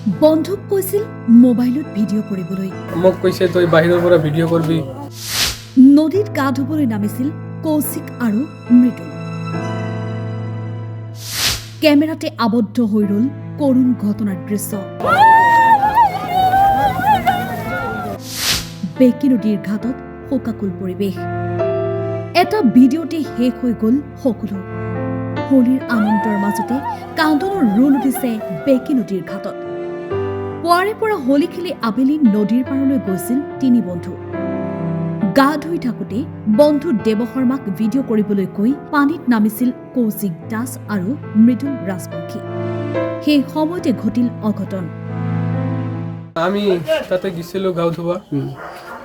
বন্ধুক কৈছিল মোবাইলত ভিডিঅ' কৰিবলৈ মোক কৈছে তই বাহিৰৰ পৰা ভিডিঅ' কৰবি নদীত গা ধুবলৈ নামিছিল কৌশিক আৰু মৃদুল কেমেৰাতে আবদ্ধ হৈ ৰল কৰুণ ঘটনাৰ দৃশ্য বেকী নদীৰ ঘাটত শোকাকুল পৰিৱেশ এটা ভিডিঅ'তে শেষ হৈ গ'ল সকলো হোলীৰ আনন্দৰ মাজতে কান্দোনৰ ৰোল উঠিছে বেকী নদীৰ ঘাটত পুৱাৰে পৰা হোলী খেলি আবেলি নদীৰ পাৰলৈ গৈছিল তিনি বন্ধু গা ধুই থাকোঁতে বন্ধু দেৱ শৰ্মাক ভিডিঅ' কৰিবলৈ কৈ পানীত নামিছিল কৌশিক দাস আৰু মৃদুল ৰাজবংশী সেই সময়তে ঘটিল অঘটন আমি তাতে গেছিলোঁ গাঁও ধুবা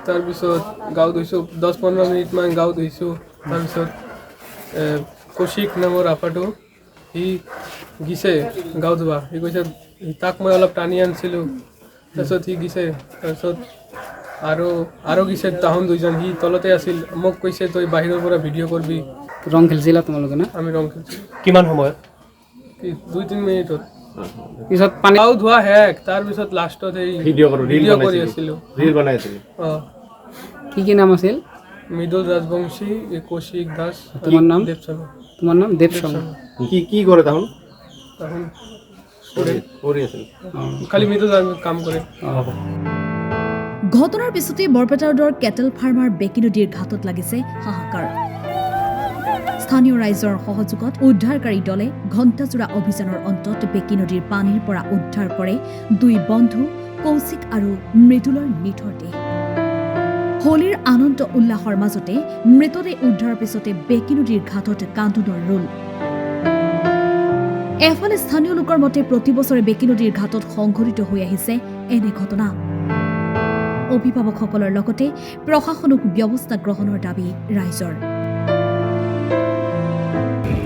তাৰপিছত গাঁও ধুইছোঁ 10-15 মিনিটমান গাঁও ধুইছোঁ তাৰপিছত কৌশিক নামৰ আপাটো সি গিছে গাঁও ধুবা সি কৈছে তাক মই অলপ টানি আনিছিলোঁ তাৰপিছত সি গিছে তাৰপিছত আৰু গিছে তাহোন দুইজন সি তলতে আছিল মোক কৈছে তই বাহিৰৰ পৰা ভিডিঅ' কৰবি ৰং খেলিছিলা তোমালোকে না আমি ৰং খেলিছিলোঁ কিমান সময়ত 2-3 মিনিটত পিছত পানী গাঁও ধোৱা শেষ তাৰপিছত লাষ্টত এই ভিডিঅ' কৰি আছিলোঁ ৰীল বনাইছিলি অঁ কি নাম আছিল মৃদুল ৰাজবংশী কৌশিক দাস তোমাৰ নাম? দেৱ শৰ্মা তোমাৰ নাম দেৱ শৰ্মা কি কৰে তাহোন তাহোন কৰি আছিল খালি মৃদুল কাম কৰে ঘটনাৰ পিছতে বৰপেটা ৰোডৰ কেটেল ফাৰ্মাৰ বেকী নদীৰ ঘাটত লাগিছে হাহাকাৰ স্থানীয় ৰাইজৰ সহযোগত উদ্ধাৰকাৰী দলে ঘণ্টাজোৰা অভিযানৰ অন্তত বেকী নদীৰ পানীৰ পৰা উদ্ধাৰ কৰে দুই বন্ধু কৌশিক আৰু মৃদুলৰ নিথৰ দেহ হোলীৰ আনন্দ উল্লাসৰ মাজতে মৃতদেহ উদ্ধাৰৰ পিছতে বেকী নদীৰ ঘাটত কান্দোনৰ ৰোল এফালে স্থানীয় লোকৰ মতে প্ৰতি বছৰে বেকী নদীৰ ঘাটত সংঘটিত হৈ আহিছে এনে ঘটনা অভিভাৱকসকলৰ লগতে প্ৰশাসনিক ব্যৱস্থা গ্ৰহণৰ দাবী ৰাইজৰ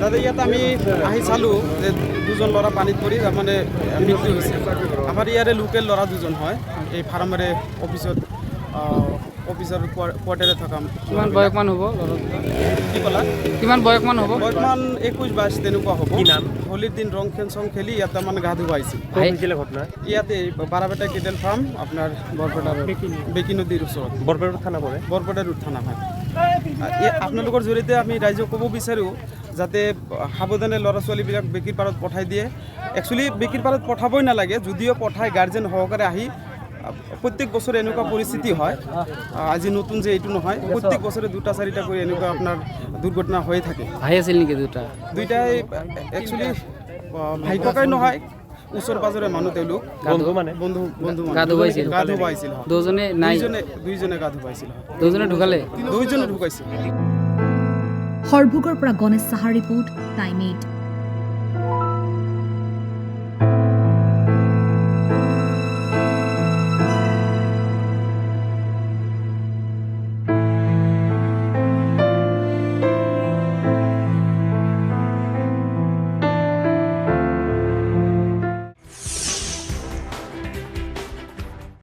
দাদা ইয়াত আমি আহি চালোঁ যে দুজন ল'ৰা পানীত পৰি মানে মৃত্যু হৈছে আমাৰ ইয়াৰে লোকেল ল'ৰা দুজন হয় এই ফাৰ্মাৰে অফিচৰ কোৱাৰ্টাৰে থকা কিমান বয়সমান হ'ব কি ক'লা কিমান বয়সমান হ'ব বৰ্তমান 21-22 তেনেকুৱা হ'ব কি নাম? হোলীৰ দিন ৰং চং খেলি ইয়াতে মানে গা ধুব আহিছিল হৈছিলে ঘটনা ইয়াতে বাৰাপেটা কেটেল ফাৰ্ম আপোনাৰ বৰপেটা বেকী নদীৰ ওচৰত বৰপেটা থানা পৰে বৰপেটা ৰোড থানা হয় আপোনালোকৰ জৰিয়তে আমি ৰাইজক ক'ব বিচাৰোঁ যাতে সাৱধানে ল'ৰা ছোৱালীবিলাক বেকীৰ পাৰত পঠাই দিয়ে একচুৱেলি বেকীৰ পাৰত পঠাবই নালাগে যদিও পঠায় গাৰ্জেন সহকাৰে আহি প্ৰত্যেক বছৰে এনেকুৱা পৰিস্থিতি হয় আজি নতুন যে এইটো নহয় প্ৰত্যেক বছৰে 2-4টা কৰি এনেকুৱা আপোনাৰ দুৰ্ঘটনা হৈয়ে থাকে ভাই আছিল নেকি দুইটাই একচুৱেলি ভাই ককাই নহয় ওচৰ পাজৰে মানুহ তেওঁলোক বন্ধু গা ধুব আহিছিল গা ধুব আহিছিল দুজনে নাই দুইজনে গা ধুব আহিছিল দুজনে ঢুকালে দুইজনে ঢুকাইছিল সৰভোগৰ পৰা গণেশ সাহাৰ ৰিপৰ্ট টাইম 8